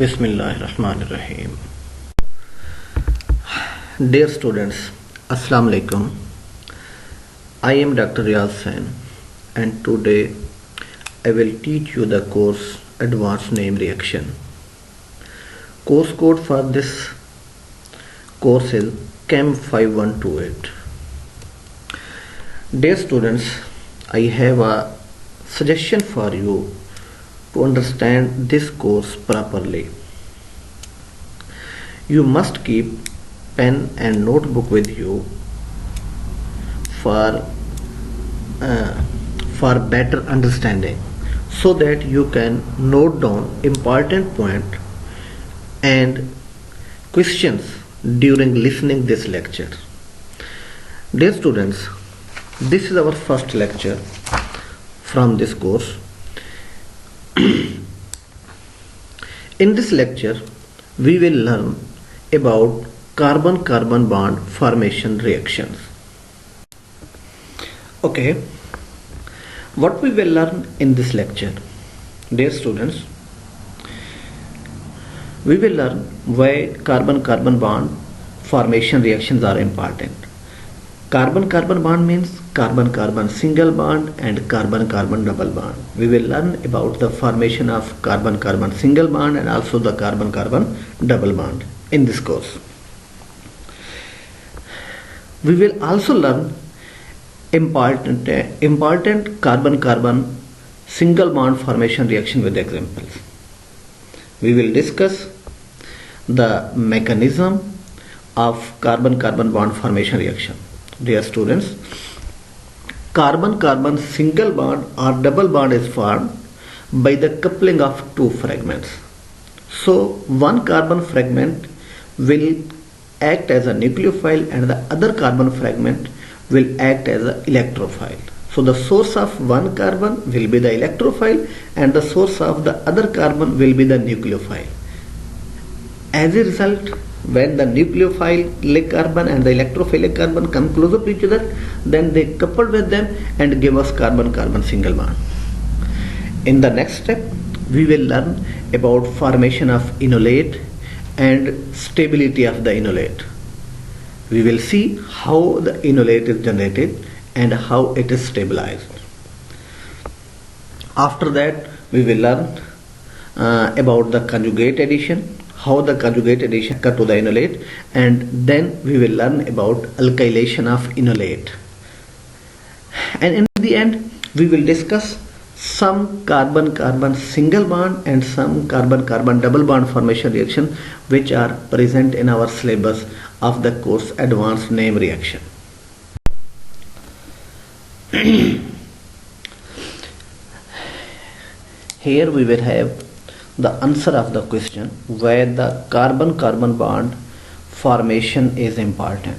Bismillahirrahmanirrahim. Dear students, Assalamu alaikum. I am Dr. Riyaz Sain and today I will teach you the course Advanced Name Reaction. Course code for this course is CAM 5128. Dear students, I have a suggestion for you to understand this course properly. You must keep pen and notebook with you for better understanding, so that you can note down important point and questions during listening this lecture. Dear students, this is our first lecture from this course. In this lecture, we will learn about carbon-carbon bond formation reactions. Okay, what we will learn in this lecture, dear students, we will learn why carbon-carbon bond formation reactions are important. Carbon-carbon bond means carbon-carbon single bond and carbon-carbon double bond. We will learn about the formation of carbon-carbon single bond and also the carbon-carbon double bond in this course. We will also learn important carbon-carbon single bond formation reaction with examples. We will discuss the mechanism of carbon-carbon bond formation reaction. Dear students, carbon-carbon single bond or double bond is formed by the coupling of two fragments. So one carbon fragment will act as a nucleophile and the other carbon fragment will act as an electrophile. So the source of one carbon will be the electrophile and the source of the other carbon will be the nucleophile. As a result, when the nucleophilic carbon and the electrophilic carbon come closer to each other, then they couple with them and give us carbon-carbon single bond. In the next step, we will learn about formation of enolate and stability of the enolate. We will see how the enolate is generated and how it is stabilized. After that, we will learn about the conjugate addition, how the conjugate addition occurs to the enolate, and then we will learn about alkylation of enolate. And in the end, we will discuss some carbon-carbon single bond and some carbon-carbon double bond formation reaction which are present in our syllabus of the course Advanced Name Reaction. Here we will have the answer of the question where the carbon-carbon bond formation is important.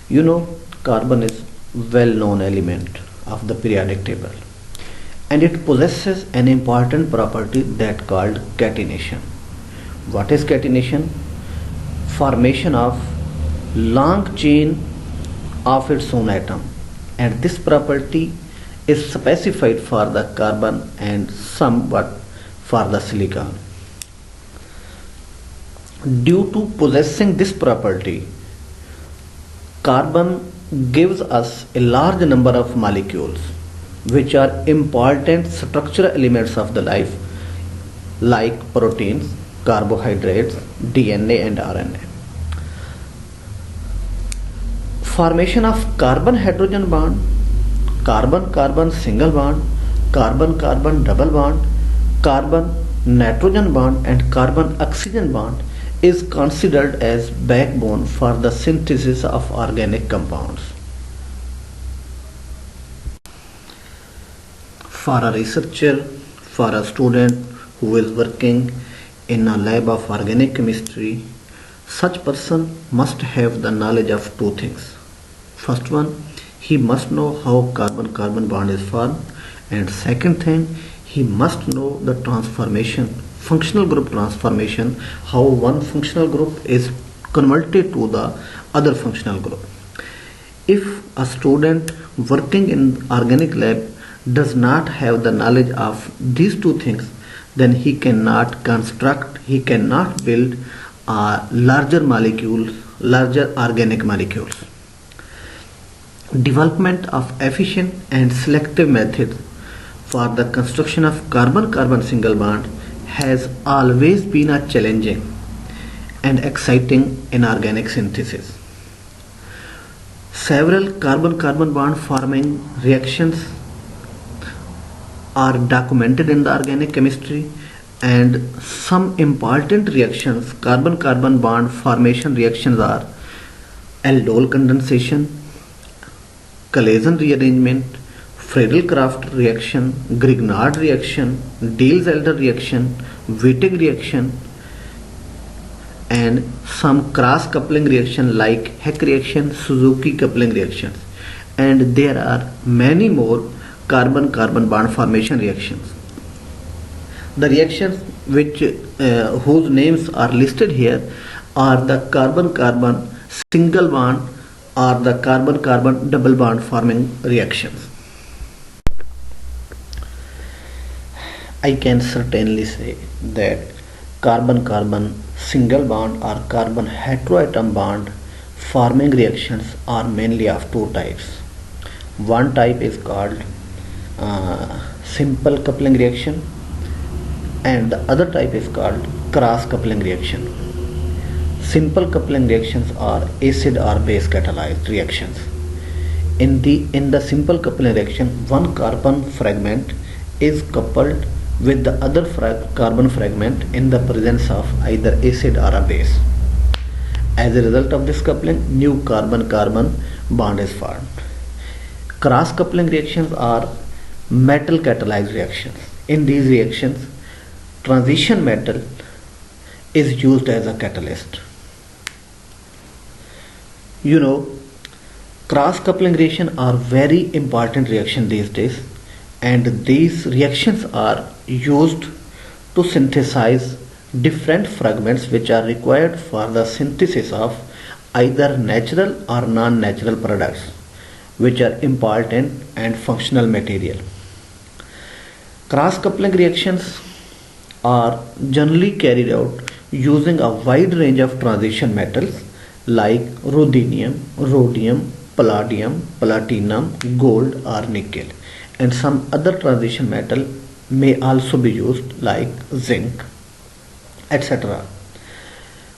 You know, carbon is well-known element of the periodic table and it possesses an important property that called catenation. What is catenation? Formation of long chain of its own atom, and this property is specified for the carbon and somewhat for the silicon. Due to possessing this property, carbon gives us a large number of molecules which are important structural elements of the life like proteins, carbohydrates, DNA and RNA. Formation of carbon-hydrogen bond, carbon-carbon single bond, carbon-carbon double bond, carbon-nitrogen bond and carbon-oxygen bond is considered as backbone for the synthesis of organic compounds. For a researcher, for a student who is working in a lab of organic chemistry, such person must have the knowledge of two things. First one, he must know how carbon-carbon bond is formed, and second thing, he must know the transformation, functional group transformation, how one functional group is converted to the other functional group. If a student working in organic lab does not have the knowledge of these two things, then he cannot construct, he cannot build larger molecules, larger organic molecules. Development of efficient and selective methods for the construction of carbon-carbon single bond has always been a challenging and exciting inorganic synthesis. Several carbon-carbon bond forming reactions are documented in the organic chemistry, and some important reactions, carbon-carbon bond formation reactions, are aldol condensation, Claisen rearrangement, Friedel-Crafts reaction, Grignard reaction, Diels-Alder reaction, Wittig reaction, and some cross coupling reaction like Heck reaction, Suzuki coupling reactions, and there are many more carbon-carbon bond formation reactions. The reactions whose names are listed here are the carbon-carbon single bond or the carbon-carbon double bond forming reactions. I can certainly say that carbon-carbon single bond or carbon heteroatom bond forming reactions are mainly of two types. One type is called simple coupling reaction, and the other type is called cross coupling reaction. Simple coupling reactions are acid or base catalyzed reactions. In the simple coupling reaction, one carbon fragment is coupled with the other carbon fragment in the presence of either acid or a base. As a result of this coupling, new carbon-carbon bond is formed. Cross coupling reactions are metal catalyzed reactions. In these reactions, transition metal is used as a catalyst. Cross coupling reactions are very important reaction these days, and these reactions are used to synthesize different fragments which are required for the synthesis of either natural or non-natural products which are important and functional material. Cross coupling reactions are generally carried out using a wide range of transition metals like ruthenium, rhodium, palladium, platinum, gold or nickel, and some other transition metal may also be used like zinc, etc.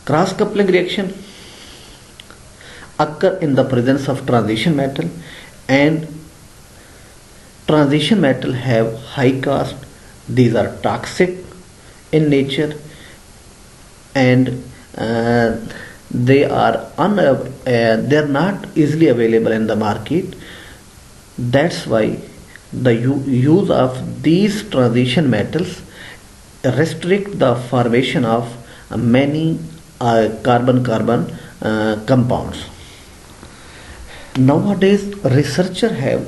Cross coupling reaction occur in the presence of transition metal, and transition metal have high cost. These are toxic in nature, and they are not easily available in the market. That's why the use of these transition metals restrict the formation of many carbon-carbon compounds. Nowadays, researchers have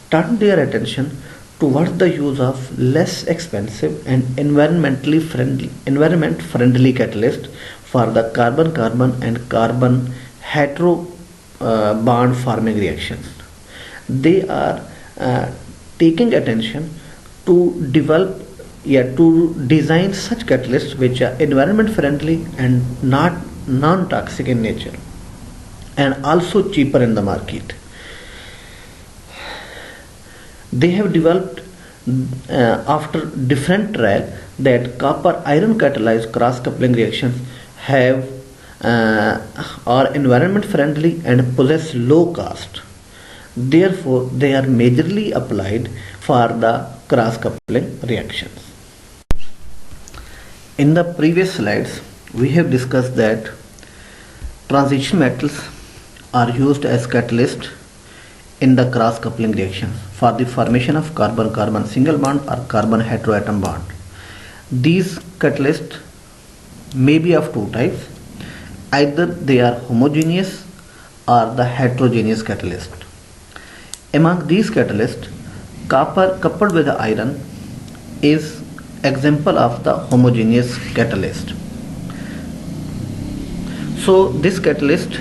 turned their attention towards the use of less expensive and environment friendly catalyst for the carbon-carbon and carbon hetero bond forming reactions. They are taking attention to design such catalysts which are environment friendly and not non-toxic in nature, and also cheaper in the market. They have developed after different trial that copper iron catalyzed cross coupling reactions are environment friendly and possess low cost. Therefore, they are majorly applied for the cross coupling reactions. In the previous slides, we have discussed that transition metals are used as catalyst in the cross coupling reaction for the formation of carbon-carbon single bond or carbon heteroatom bond. These catalysts may be of two types. Either they are homogeneous or the heterogeneous catalyst. Among these catalysts, copper coupled with iron is example of the homogeneous catalyst. So this catalyst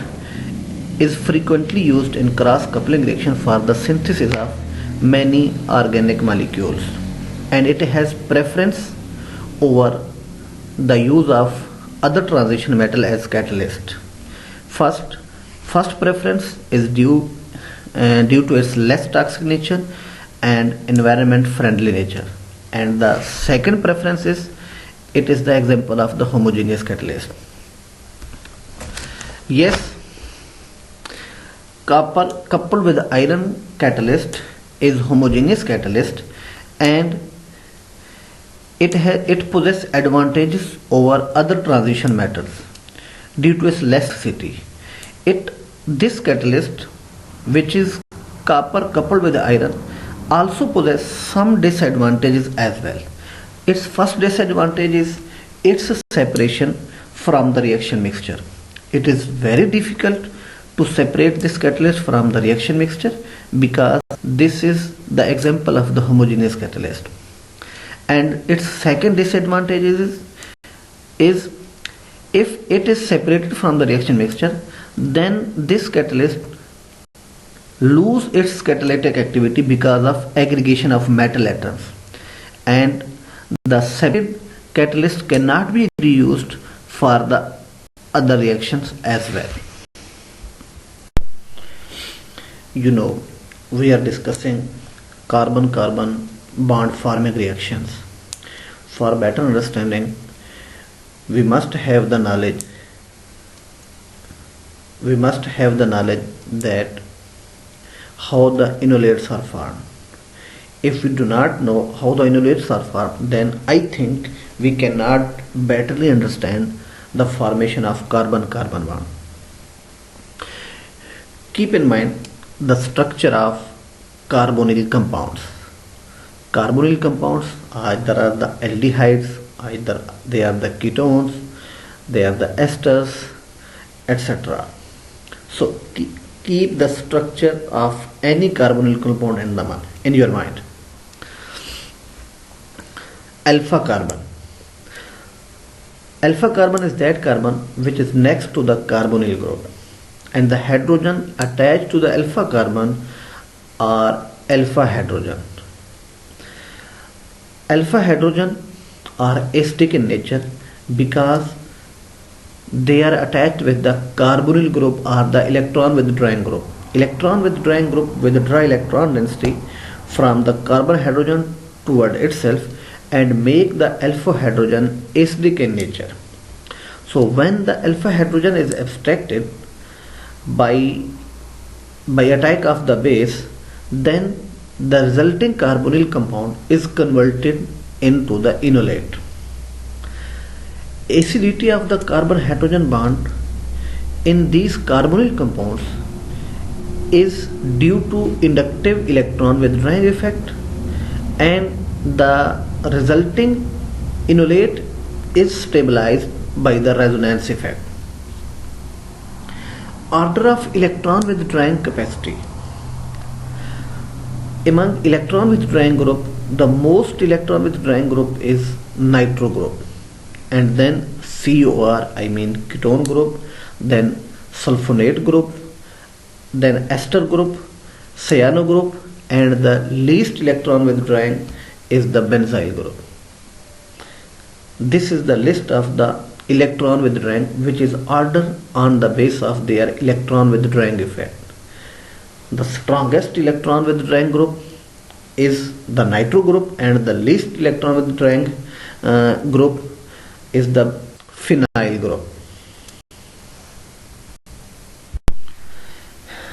is frequently used in cross coupling reaction for the synthesis of many organic molecules, and it has preference over the use of other transition metal as catalyst. First, first preference is due to its less toxic nature and environment friendly nature, and the second preference is it is the example of the homogeneous catalyst. Yes, copper coupled with iron catalyst is homogeneous catalyst, and it possesses advantages over other transition metals due to its less toxicity. This catalyst, which is copper coupled with iron, also possesses some disadvantages as well. Its first disadvantage is its separation from the reaction mixture. It is very difficult to separate this catalyst from the reaction mixture because this is the example of the homogeneous catalyst. And its second disadvantage is if it is separated from the reaction mixture, then this catalyst lose its catalytic activity because of aggregation of metal atoms, and the separated catalyst cannot be reused for the other reactions as well. You know, we are discussing carbon-carbon bond forming reactions. For better understanding, we must have the knowledge that how the enolates are formed. If we do not know how the enolates are formed, then I think we cannot betterly understand the formation of carbon-carbon bond. Keep in mind the structure of carbonyl compounds. Carbonyl compounds either are the aldehydes, either they are the ketones, they are the esters, etc. So keep the structure of any carbonyl compound in your mind. Alpha carbon. Alpha carbon is that carbon which is next to the carbonyl group, and the hydrogen attached to the alpha carbon are alpha hydrogen. Alpha hydrogen are acidic in nature because they are attached with the carbonyl group or the electron withdrawing group. Electron withdrawing group withdraw electron density from the carbon hydrogen toward itself and make the alpha hydrogen acidic in nature. So when the alpha hydrogen is abstracted by attack of the base, then the resulting carbonyl compound is converted into the enolate. Acidity of the carbon hydrogen bond in these carbonyl compounds is due to inductive electron withdrawing effect, and the resulting enolate is stabilized by the resonance effect. Order of electron withdrawing capacity. Among electron withdrawing group, the most electron withdrawing group is nitro group, and then COR, ketone group, then sulfonate group, then ester group, cyano group, and the least electron withdrawing is the benzyl group. This is the list of the electron withdrawing which is ordered on the basis of their electron withdrawing effect. The strongest electron withdrawing group is the nitro group, and the least electron withdrawing group is the phenyl group.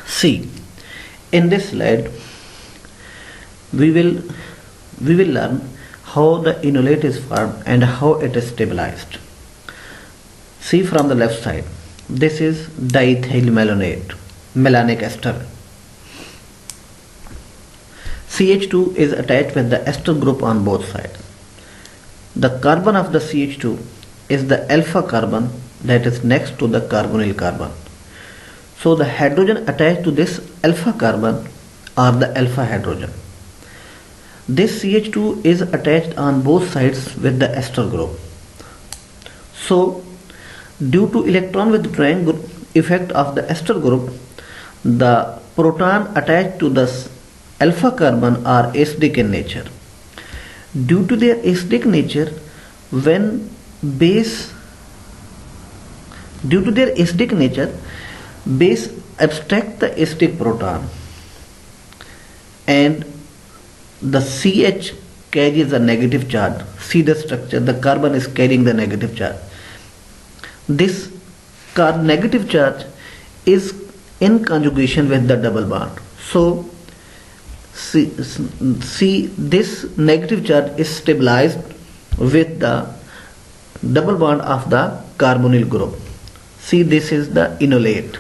See, in this slide we will learn how the enolate is formed and how it is stabilized. See from the left side, this is diethyl malonic ester. CH2 is attached with the ester group on both sides. The carbon of the CH2 is the alpha carbon that is next to the carbonyl carbon. So the hydrogen attached to this alpha carbon are the alpha hydrogen. This CH2 is attached on both sides with the ester group. So due to electron withdrawing effect of the ester group, the proton attached to the alpha carbon are acidic in nature. Due to their acidic nature, when base, due to their acidic nature, base abstract the acidic proton and the CH carries a negative charge. See the structure, the carbon is carrying the negative charge. This negative charge is in conjugation with the double bond. So see this negative charge is stabilized with the double bond of the carbonyl group. See, this is the enolate.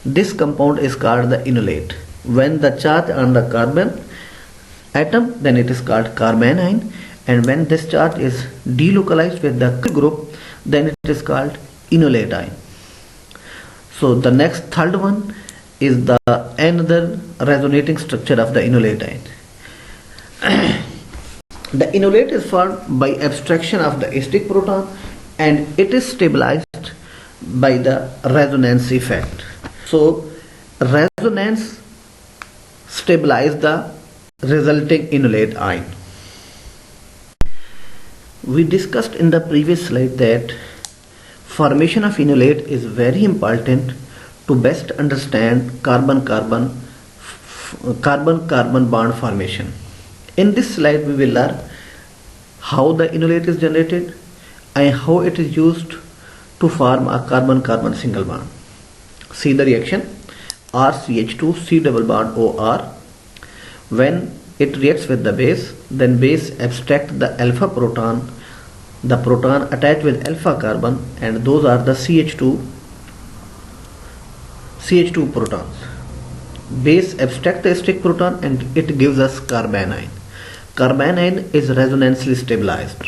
This compound is called the enolate. When the charge on the carbon atom, then it is called carbanion, and when this charge is delocalized with the group, then it is called enolate ion. So the next third one is the another resonating structure of the enolate ion. The enolate is formed by abstraction of the acidic proton, and it is stabilized by the resonance effect. So resonance stabilizes the resulting enolate ion. We discussed in the previous slide that formation of enolate is very important to best understand carbon-carbon bond formation. In this slide we will learn how the enolate is generated and how it is used to form a carbon-carbon single bond. See the reaction RCH2 C double bond OR. When it reacts with the base, then base abstract the alpha proton, the proton attached with alpha carbon, and those are the CH2 protons. Base abstract the acidic proton and it gives us carbanion. Carbanion is resonantly stabilized,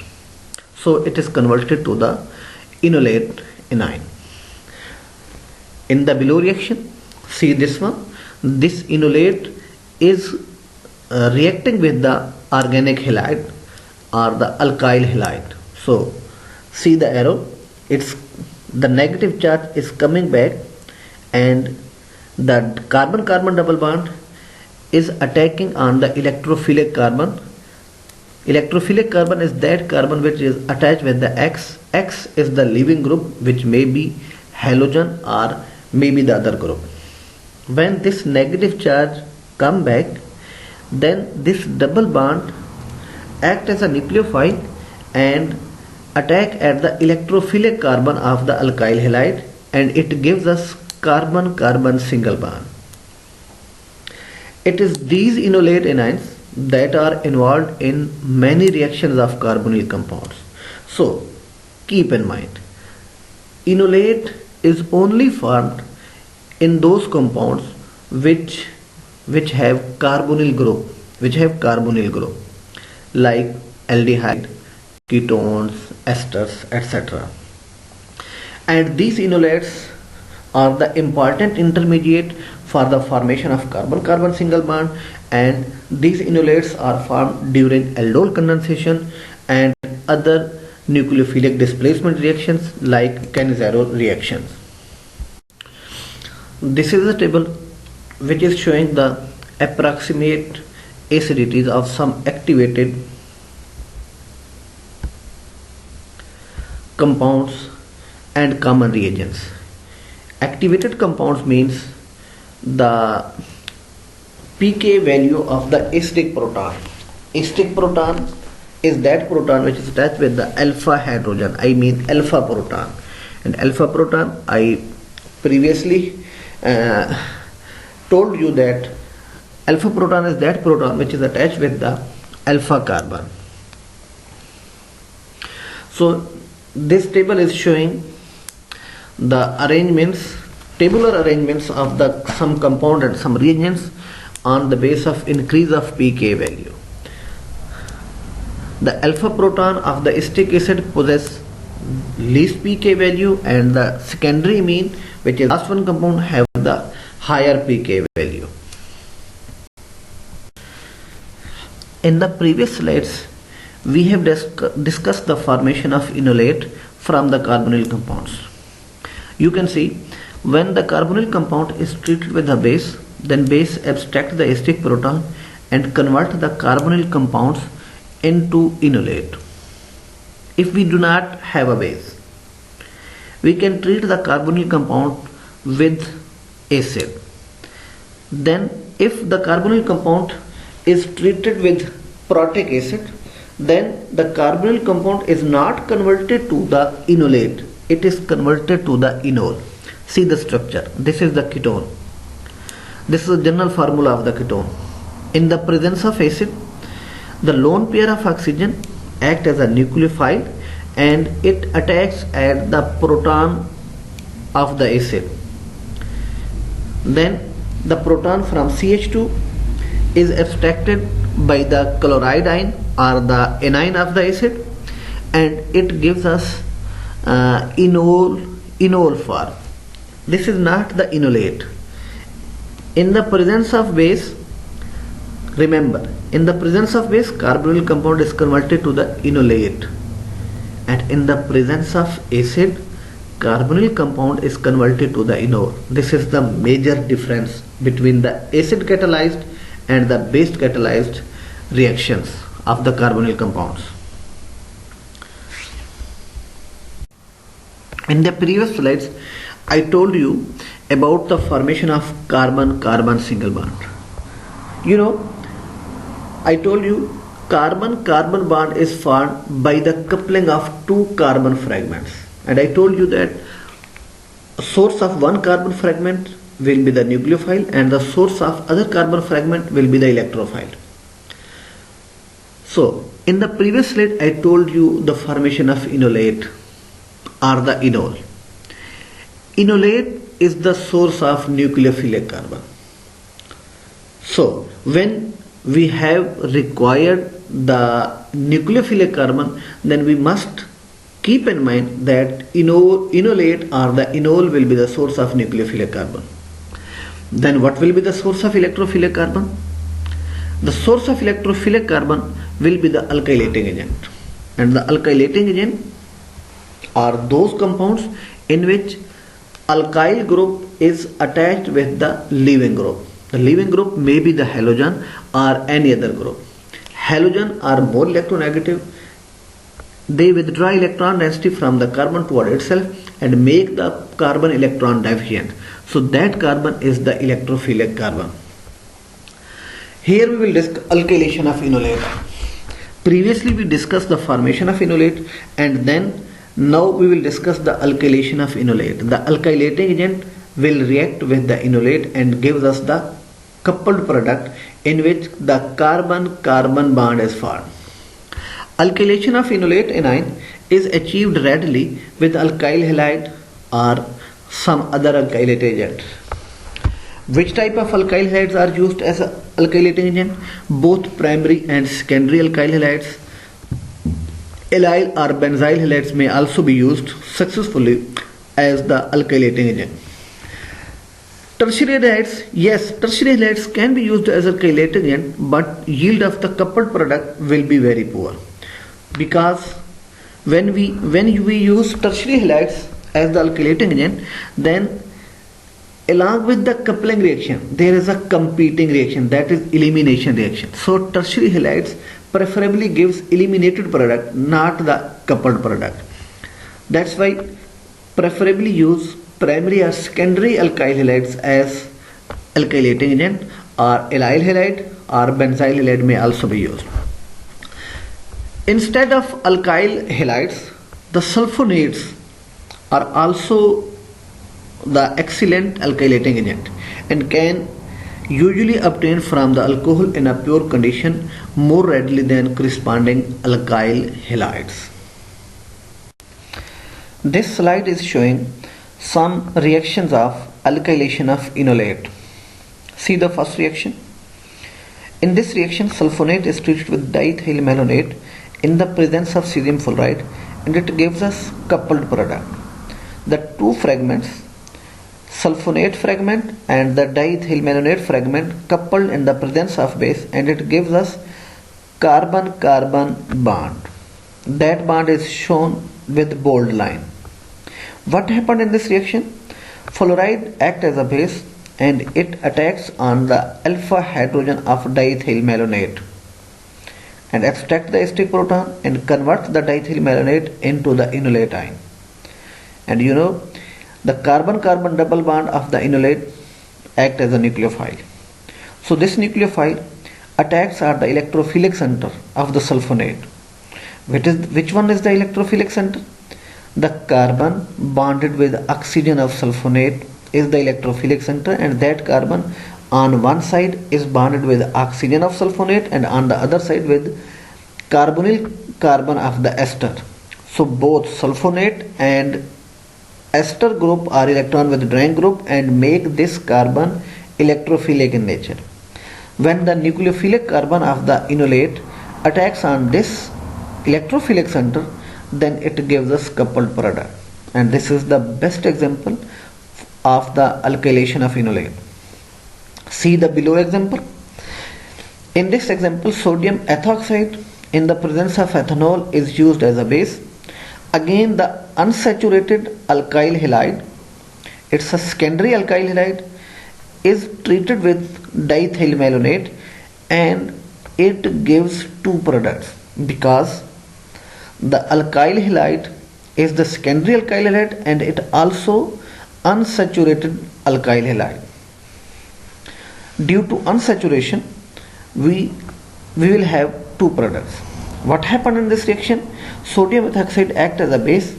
so it is converted to the enolate anion. In the below reaction, see this one, this enolate is reacting with the organic halide or the alkyl halide. So see the arrow, it's the negative charge is coming back and the carbon-carbon double bond is attacking on the electrophilic carbon. Electrophilic carbon is that carbon which is attached with the X. X is the leaving group, which may be halogen or maybe the other group. When this negative charge come back, then this double bond act as a nucleophile and attack at the electrophilic carbon of the alkyl halide, and it gives us carbon-carbon single bond. It is these enolate anions that are involved in many reactions of carbonyl compounds. So keep in mind, enolate is only formed in those compounds which have carbonyl group, like aldehyde, ketones, esters, etc. And these enolates are the important intermediate for the formation of carbon-carbon single bond, and these enolates are formed during aldol condensation and other nucleophilic displacement reactions like Cannizzaro reactions. This is a table which is showing the approximate acidities of some activated compounds and common reagents. Activated compounds means the pK value of the acidic proton. Acidic proton is that proton which is attached with the alpha hydrogen, I mean alpha proton. And alpha proton, I previously told you that alpha proton is that proton which is attached with the alpha carbon. So this table is showing the tabular arrangements of the some compound and some reagents on the base of increase of pK value. The alpha proton of the acetic acid possess least pK value, and the secondary amine, which is last one compound, have the higher pK value. In the previous slides, we have discussed the formation of enolate from the carbonyl compounds. You can see when the carbonyl compound is treated with a base, then base abstract the acidic proton and convert the carbonyl compounds into enolate. if we do not have a base. We can treat the carbonyl compound with acid. Then if the carbonyl compound is treated with protic acid, then the carbonyl compound is not converted to the enolate, it is converted to the enol. See the structure. This is the ketone. This is the general formula of the ketone. In the presence of acid, the lone pair of oxygen act as a nucleophile and it attacks at the proton of the acid. Then the proton from CH2 is abstracted by the chloride ion or the anion of the acid, and it gives us enol form. This is not the enolate. In the presence of base, remember, in the presence of base, carbonyl compound is converted to the enolate, and in the presence of acid, carbonyl compound is converted to the enol. This is the major difference between the acid catalyzed and the base catalyzed reactions of the carbonyl compounds. In the previous slides, I told you about the formation of carbon-carbon single bond. I told you carbon-carbon bond is formed by the coupling of two carbon fragments. And I told you that source of one carbon fragment will be the nucleophile and the source of other carbon fragment will be the electrophile. So, in the previous slide I told you the formation of enolate or the enol. Enolate is the source of nucleophilic carbon. So, when we have required the nucleophilic carbon, then we must keep in mind that enolate or the enol will be the source of nucleophilic carbon. Then what will be the source of electrophilic carbon? The source of electrophilic carbon will be the alkylating agent. And the alkylating agent are those compounds in which alkyl group is attached with the leaving group. The leaving group may be the halogen or any other group. Halogen are more electronegative. They withdraw electron density from the carbon toward itself and make the carbon electron deficient. So that carbon is the electrophilic carbon. Here we will discuss alkylation of enolate. Previously we discussed the formation of enolate, and then now we will discuss the alkylation of enolate. The alkylating agent will react with the enolate and gives us the coupled product in which the carbon-carbon bond is formed. Alkylation of enolate anion is achieved readily with alkyl halide or some other alkylate agent. Which type of alkyl halides are used as an alkylating agent? Both primary and secondary alkyl halides. Allyl or benzyl halides may also be used successfully as the alkylating agent. Tertiary halides, yes, tertiary halides can be used as alkylating agent, but yield of the coupled product will be very poor, because when we use tertiary halides as the alkylating agent, then along with the coupling reaction there is a competing reaction, that is elimination reaction. So tertiary halides preferably gives eliminated product, not the coupled product. That's why preferably use primary or secondary alkyl halides as alkylating agent, or allyl halide or benzyl halide may also be used. Instead of alkyl halides, the sulfonates are also the excellent alkylating agent and can usually obtain from the alcohol in a pure condition more readily than corresponding alkyl halides. This slide is showing some reactions of alkylation of enolate. See the first reaction. In this reaction, sulfonate is treated with diethyl malonate in the presence of cesium fluoride, and it gives us coupled product. The two fragments, sulfonate fragment and the diethyl malonate fragment, coupled in the presence of base, and it gives us carbon-carbon bond. That bond is shown with bold line. What happened in this reaction? Fluoride acts as a base and it attacks on the alpha hydrogen of diethyl malonate. and abstract the acidic proton and convert the diethyl malonate into the enolate ion. And you know, the carbon-carbon double bond of the enolate act as a nucleophile. So this nucleophile attacks at the electrophilic center of the sulfonate. Which one is the electrophilic center? The carbon bonded with oxygen of sulfonate is the electrophilic center, and that carbon on one side is bonded with oxygen of sulfonate and on the other side with carbonyl carbon of the ester. So both sulfonate and ester group are electron withdrawing group and make this carbon electrophilic in nature. When the nucleophilic carbon of the enolate attacks on this electrophilic center, then it gives us coupled product, and this is the best example of the alkylation of enolate. See the below example. In this example, sodium ethoxide in the presence of ethanol is used as a base. Again, the unsaturated alkyl halide, it's a secondary alkyl halide, is treated with diethyl malonate and it gives two products because the alkyl halide is the secondary alkyl halide and it also unsaturated alkyl halide. Due to unsaturation, we will have two products. What happened in this reaction? Sodium ethoxide acts as a base.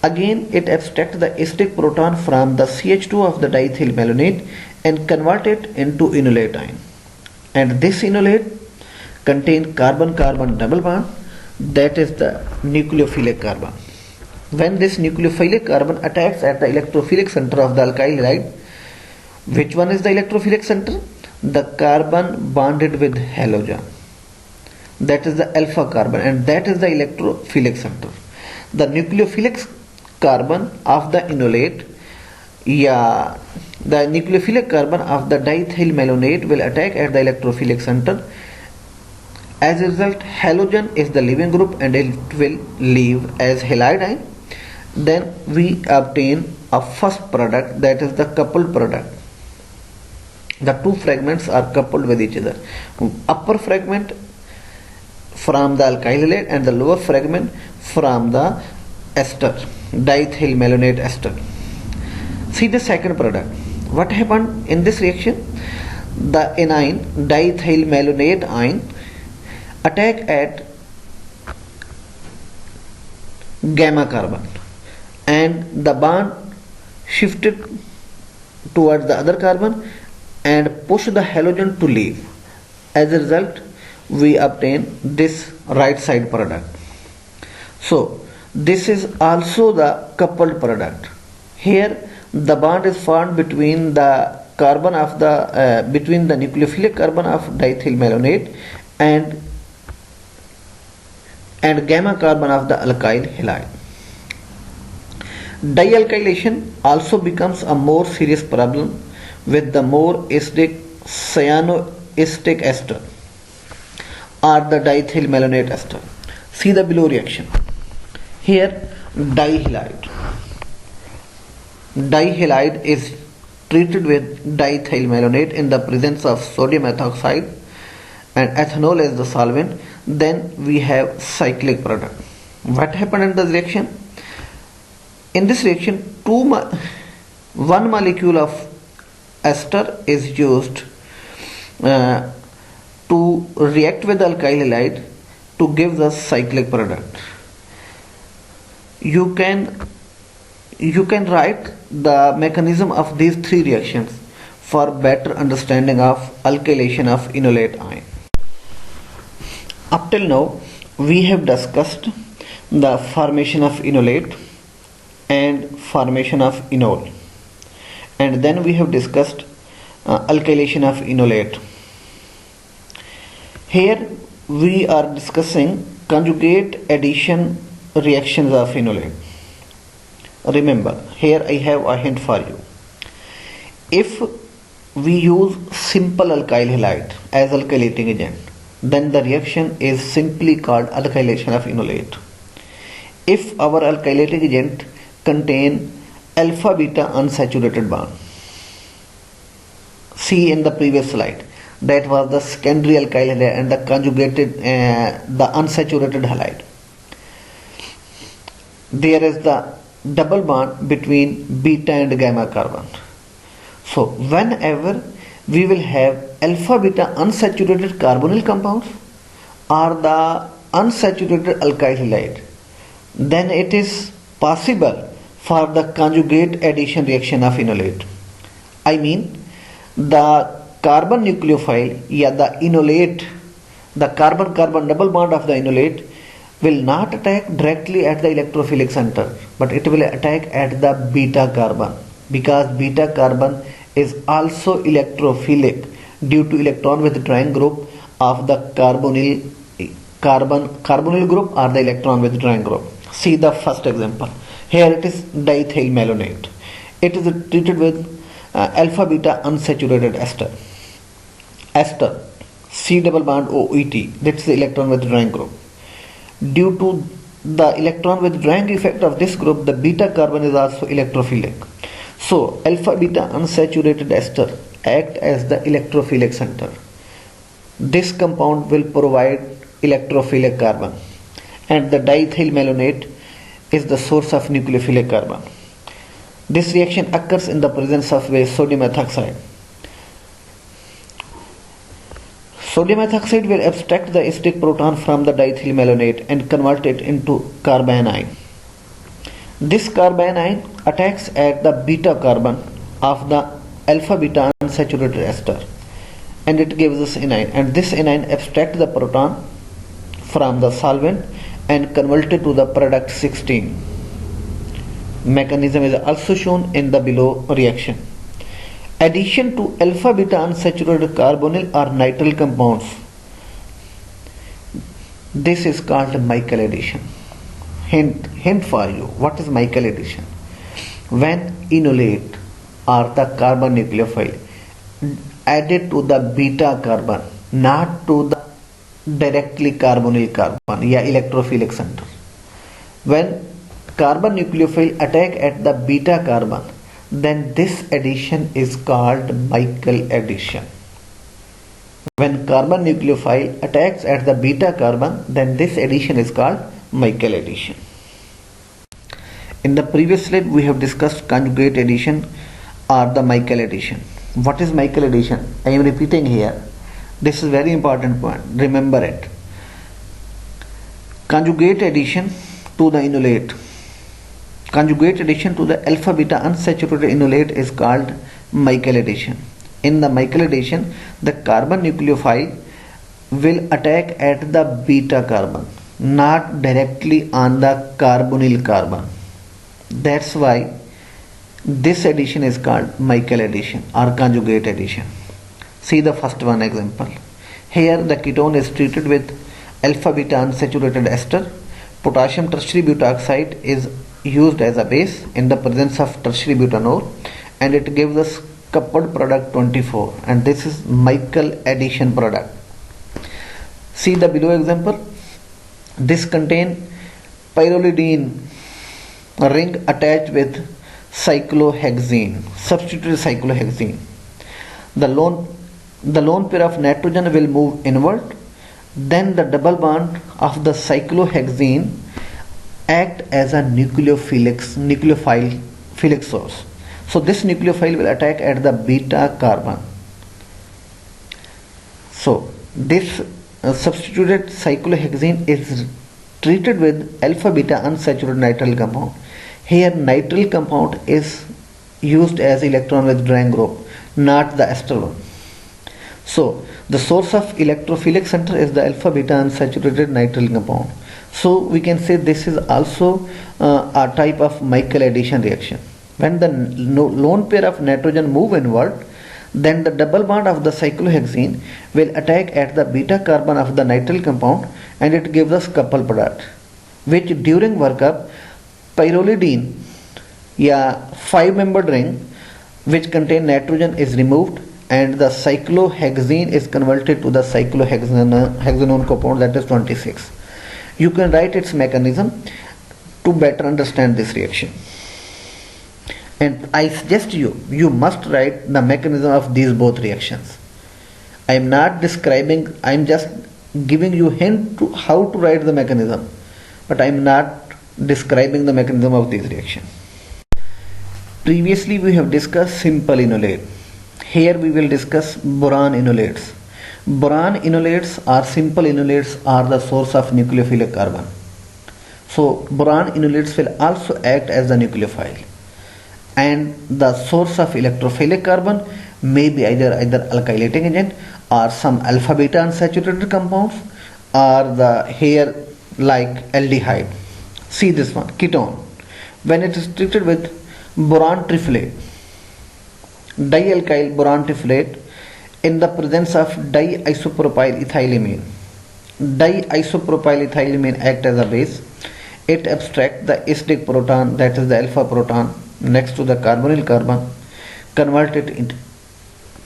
Again, it abstracts the acidic proton from the CH2 of the diethyl malonate and convert it into enolate ion. And this enolate contains carbon-carbon double bond, that is the nucleophilic carbon. When this nucleophilic carbon attacks at the electrophilic center of the alkyl halide, which one is the electrophilic center? The carbon bonded with halogen, that is the alpha carbon, and that is the electrophilic center. The nucleophilic carbon of the enolate, the nucleophilic carbon of the diethyl malonate will attack at the electrophilic center. As a result, halogen is the leaving group and it will leave as halide ion. Then we obtain a first product, that is the coupled product. The two fragments are coupled with each other. Upper fragment from the alkyl halide and the lower fragment from the ester, diethyl malonate ester. See the second product. What happened in this reaction? The anion, diethyl malonate ion, attack at gamma carbon and the bond shifted towards the other carbon and push the halogen to leave. As a result, we obtain this right side product. So this is also the coupled product. Here the bond is formed between the carbon of the between the nucleophilic carbon of diethyl malonate and gamma carbon of the alkyl halide. Dialkylation also becomes a more serious problem with the more acidic cyanoacetic ester or the diethyl malonate ester. See the below reaction. Here dihalide. Dihalide is treated with diethyl malonate in the presence of sodium ethoxide and ethanol as the solvent. Then we have cyclic product. What happened in this reaction? In this reaction, one molecule of ester is used to react with alkyl halide to give the cyclic product. You can write the mechanism of these three reactions for better understanding of alkylation of enolate ion. Up till now, we have discussed the formation of enolate and formation of enol, and then we have discussed alkylation of enolate. Here we are discussing conjugate addition reactions of enolate. Remember, here I have a hint for you. If we use simple alkyl halide as alkylating agent, then the reaction is simply called alkylation of enolate. If our alkylating agent contain alpha beta unsaturated bond, see in the previous slide, that was the secondary alkyl halide and the conjugated, the unsaturated halide. There is the double bond between beta and gamma carbon. So whenever we will have alpha beta unsaturated carbonyl compounds or the unsaturated alkyl halide, then it is possible for the conjugate addition reaction of enolate. I mean the carbon nucleophile, yeah, the enolate, the carbon-carbon double bond of the enolate will not attack directly at the electrophilic center, but it will attack at the beta carbon, because beta carbon is also electrophilic due to electron withdrawing group of the carbonyl group or the electron withdrawing group. See the first example. Here it is diethyl malonate. It is treated with alpha beta unsaturated ester. Ester, C double bond OET, that's the electron withdrawing group. Due to the electron withdrawing effect of this group, the beta carbon is also electrophilic. So alpha beta unsaturated ester act as the electrophilic center. This compound will provide electrophilic carbon, and the diethyl malonate is the source of nucleophilic carbon. This reaction occurs in the presence of sodium ethoxide. Sodium ethoxide will abstract the acidic proton from the diethyl malonate and convert it into carbanion. This carbanion attacks at the beta carbon of the alpha beta unsaturated ester, and it gives us anion, and this anion abstracts the proton from the solvent and convert it to the product 16. Mechanism is also shown in the below reaction. Addition to alpha beta unsaturated carbonyl or nitrile compounds, this is called Michael addition. Hint for you, what is Michael addition? When enolate or the carbon nucleophile added to the beta carbon, not to the directly carbonyl carbon, yeah, electrophilic center. When carbon nucleophile attack at the beta carbon, then this addition is called Michael addition. When carbon nucleophile attacks at the beta carbon, then this addition is called Michael addition. In the previous slide, we have discussed conjugate addition or the Michael addition. What is Michael addition? I am repeating here. This is very important point. Remember it. Conjugate addition to the enolate. Conjugate addition to the alpha beta unsaturated enolate is called Michael addition. In the Michael addition, the carbon nucleophile will attack at the beta carbon, not directly on the carbonyl carbon. That's why this addition is called Michael addition or conjugate addition. See the first one example. Here the ketone is treated with alpha beta unsaturated ester. Potassium tertiary butoxide is used as a base in the presence of tertiary butanol, and it gives us coupled product 24, and this is Michael addition product. See the below example. This contains pyrrolidine ring attached with cyclohexene, substituted cyclohexene. The lone pair of nitrogen will move inward, then the double bond of the cyclohexene act as a nucleophilic source. So this nucleophile will attack at the beta carbon. So this substituted cyclohexene is treated with alpha beta unsaturated nitrile compound. Here nitrile compound is used as electron withdrawing group, not the ester one. So the source of electrophilic center is the alpha beta unsaturated nitrile compound. So we can say this is also a type of Michael addition reaction. When the lone pair of nitrogen move inward, then the double bond of the cyclohexene will attack at the beta carbon of the nitrile compound, and it gives us couple product, which during workup pyrrolidine, 5-membered ring which contain nitrogen is removed, and the cyclohexene is converted to the cyclohexanone compound, that is 26. You can write its mechanism to better understand this reaction. And I suggest you must write the mechanism of these both reactions. I am not describing, I am just giving you hint to how to write the mechanism, but I am not describing the mechanism of this reaction. Previously we have discussed simple enolate. Here we will discuss boron enolates. Boron enolates or simple enolates are the source of nucleophilic carbon. So boron enolates will also act as the nucleophile, and the source of electrophilic carbon may be either alkylating agent or some alpha beta unsaturated compounds or the here like aldehyde. See this one, ketone. When it is treated with boron triflate, dialkyl boron triflate in the presence of diisopropyl ethylamine. Diisopropyl ethylamine act as a base. It abstracts the acidic proton, that is the alpha proton, next to the carbonyl carbon, convert it into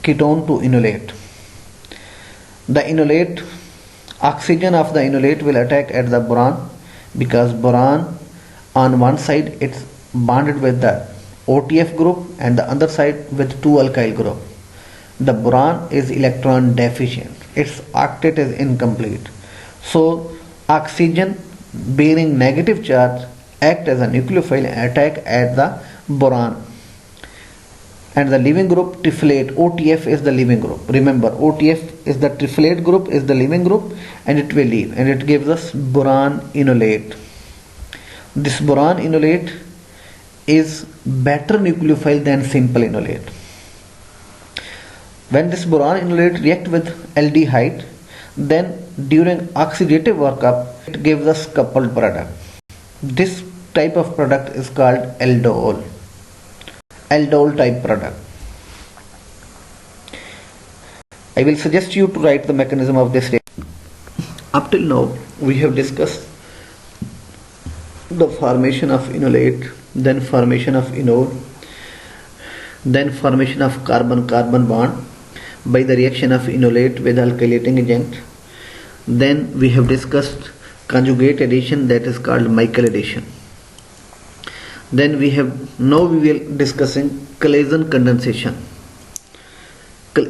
ketone to enolate. The enolate, oxygen of the enolate will attack at the boron, because boron on one side it's bonded with the OTF group and the other side with 2 alkyl group. The boron is electron deficient, its octet is incomplete. So oxygen bearing negative charge act as a nucleophile and attack at the boron. And the leaving group triflate, OTF is the leaving group. Remember, OTF is the triflate group, is the leaving group, and it will leave, and it gives us boron enolate. This boron enolate is better nucleophile than simple enolate. When this boron enolate react with aldehyde, then during oxidative workup it gives us coupled product. This type of product is called aldol. Aldol type product. I will suggest you to write the mechanism of this reaction. Up till now we have discussed the formation of enolate, then formation of enol, then formation of carbon-carbon bond by the reaction of enolate with alkylating agent. Then we have discussed conjugate addition, that is called Michael addition. Then we will discussing collision condensation.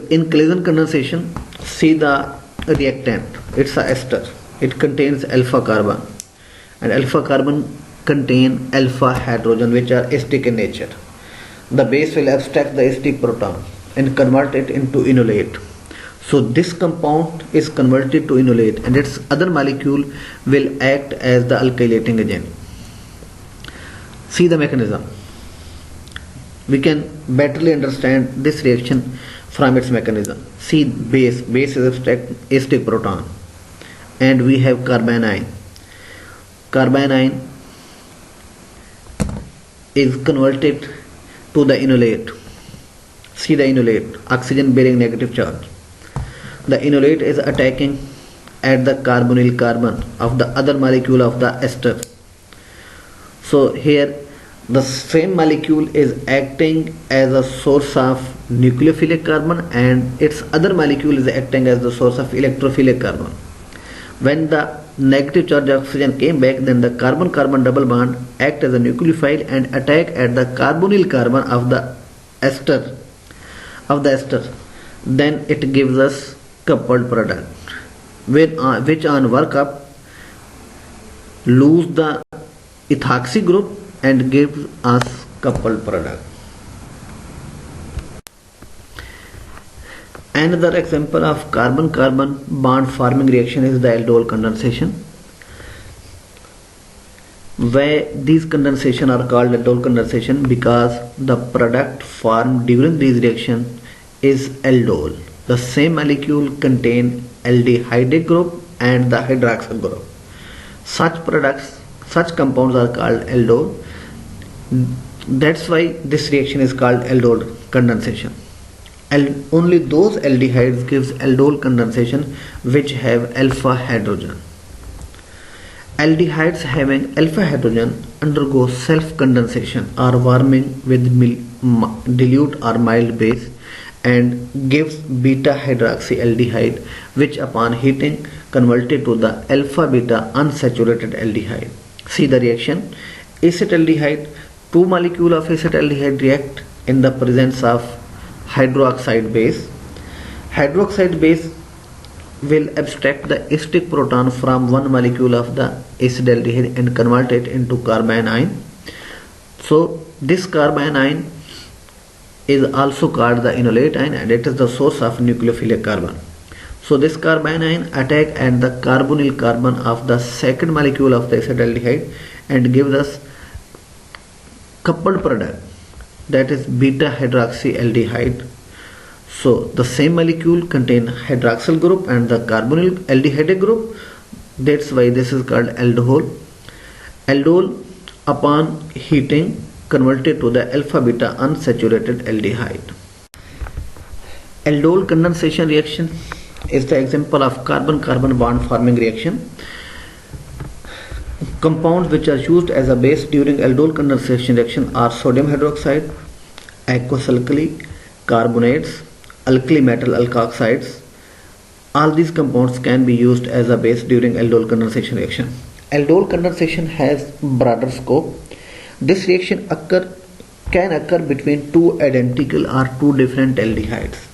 In collision condensation, see the reactant, it's a ester, it contains alpha carbon, and alpha carbon contain alpha hydrogen which are acidic in nature. The base will abstract the acidic proton and convert it into enolate. So this compound is converted to enolate and its other molecule will act as the alkylating agent. See the mechanism. We can betterly understand this reaction from its mechanism. See base is abstract acidic proton, and we have carbanion. Carbanion is converted to the enolate. See the enolate, oxygen bearing negative charge. The enolate is attacking at the carbonyl carbon of the other molecule of the ester. So here the same molecule is acting as a source of nucleophilic carbon and its other molecule is acting as the source of electrophilic carbon. When the negative charge oxygen came back, then the carbon-carbon double bond act as a nucleophile and attack at the carbonyl carbon of the ester. Then it gives us coupled product, which on workup lose the ethoxy group and gives us coupled product. Another example of carbon-carbon bond forming reaction is the aldol condensation, where these condensation are called aldol condensation because the product formed during these reaction is aldol. The same molecule contain aldehyde group and the hydroxyl group. Such compounds are called aldol. That's why this reaction is called aldol condensation. Only those aldehydes gives aldol condensation which have alpha hydrogen. Aldehydes having alpha hydrogen undergo self condensation or warming with dilute or mild base and gives beta hydroxyaldehyde, which upon heating converted to the alpha beta unsaturated aldehyde. See the reaction. Acetaldehyde, two molecules of acetaldehyde react in the presence of hydroxide base. Hydroxide base will abstract the acidic proton from one molecule of the acetaldehyde and convert it into carbanion. So this carbanion is also called the enolate ion, and it is the source of nucleophilic carbon. So this carbanion attack at the carbonyl carbon of the second molecule of the acetaldehyde and gives us coupled product, that is beta hydroxyaldehyde. So the same molecule contain hydroxyl group and the carbonyl aldehyde group. That's why this is called aldol. Aldol upon heating converted to the alpha beta unsaturated aldehyde. Aldol condensation reaction is the example of carbon-carbon bond forming reaction. Compounds which are used as a base during aldol condensation reaction are sodium hydroxide, aqueous alkali, carbonates, alkali metal alkoxides. All these compounds can be used as a base during aldol condensation reaction. Aldol condensation has broader scope. This reaction can occur between two identical or two different aldehydes.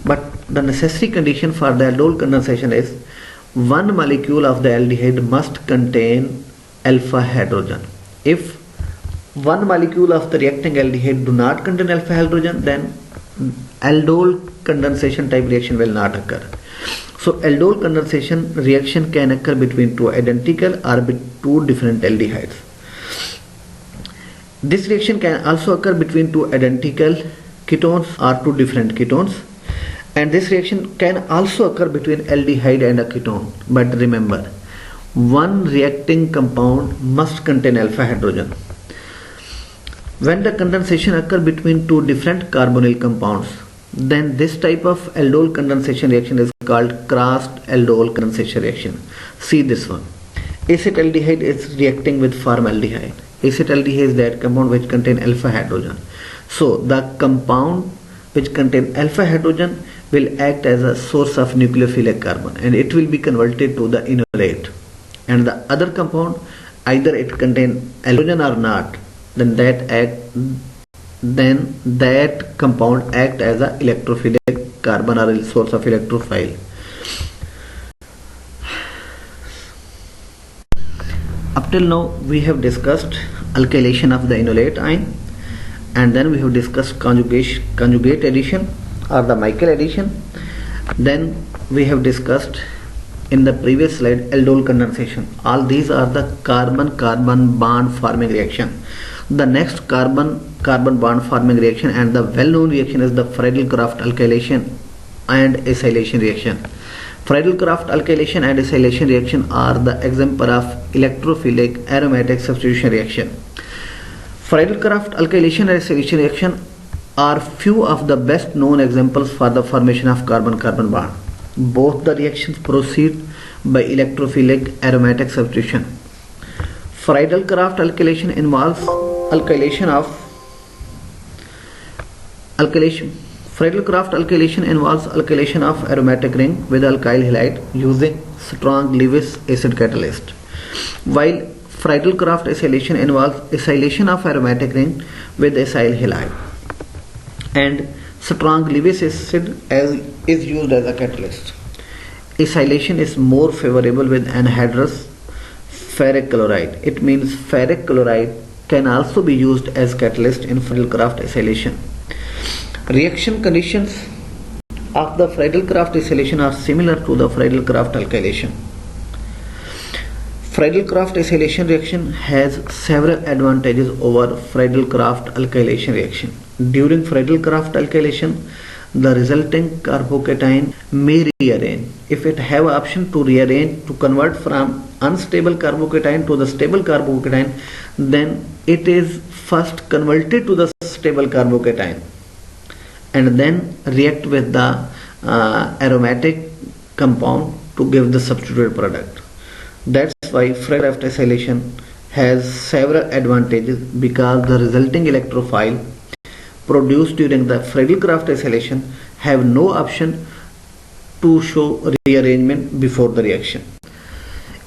But the necessary condition for the aldol condensation is one molecule of the aldehyde must contain alpha hydrogen. If one molecule of the reacting aldehyde do not contain alpha hydrogen, then aldol condensation type reaction will not occur. So aldol condensation reaction can occur between two identical or two different aldehydes. This reaction can also occur between two identical ketones or two different ketones. And this reaction can also occur between aldehyde and a ketone. But remember, one reacting compound must contain alpha hydrogen. When the condensation occurs between two different carbonyl compounds, then this type of aldol condensation reaction is called crossed aldol condensation reaction. See this one. Acetaldehyde is reacting with formaldehyde. Acetaldehyde is that compound which contains alpha hydrogen. So the compound which contains alpha hydrogen will act as a source of nucleophilic carbon, and it will be converted to the enolate. And the other compound, either it contains hydrogen or not, then that compound act as a electrophilic carbon or a source of electrophile. Up till now we have discussed alkylation of the enolate ion, and then we have discussed conjugate addition or the Michael addition. Then we have discussed in the previous slide aldol condensation. All these are the carbon-carbon bond forming reaction. The next carbon-carbon bond forming reaction and the well-known reaction is the Friedel-Crafts alkylation and acylation reaction. Friedel-Crafts alkylation and acylation reaction are the example of electrophilic aromatic substitution reaction. Friedel-Crafts alkylation and acylation reaction are few of the best known examples for the formation of carbon-carbon bond. Both the reactions proceed by electrophilic aromatic substitution. Friedel-Crafts alkylation involves Friedel-Crafts alkylation involves alkylation of aromatic ring with alkyl halide using strong Lewis acid catalyst, while Friedel-Crafts acylation involves acylation of aromatic ring with acyl halide, and strong Lewis acid is used as a catalyst. Acylation is more favorable with anhydrous ferric chloride. It means ferric chloride can also be used as catalyst in Friedel-Crafts acylation. Reaction conditions of the Friedel-Crafts acylation are similar to the Friedel-Crafts alkylation. Friedel-Crafts acylation reaction has several advantages over Friedel-Crafts alkylation reaction. During Friedel-Crafts alkylation, the resulting carbocation may rearrange. If it have option to rearrange to convert from unstable carbocation to the stable carbocation, then it is first converted to the stable carbocation and then react with the aromatic compound to give the substituted product. That's why Friedel-Crafts acylation has several advantages, because the resulting electrophile produced during the Friedel-Crafts acylation have no option to show rearrangement before the reaction.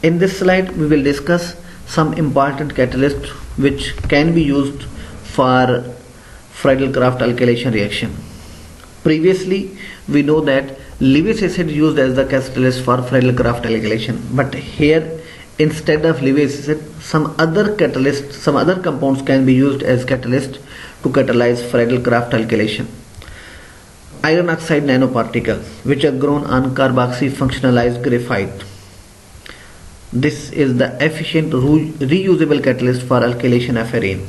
In this slide we will discuss some important catalysts which can be used for Friedel-Crafts alkylation reaction. Previously, we know that Lewis acid used as the catalyst for Friedel-Crafts alkylation, but here instead of Lewis acid, some other compounds can be used as catalyst to catalyze Friedel-Crafts alkylation. Iron oxide nanoparticles, which are grown on carboxy functionalized graphite. This is the efficient reusable catalyst for alkylation of arene.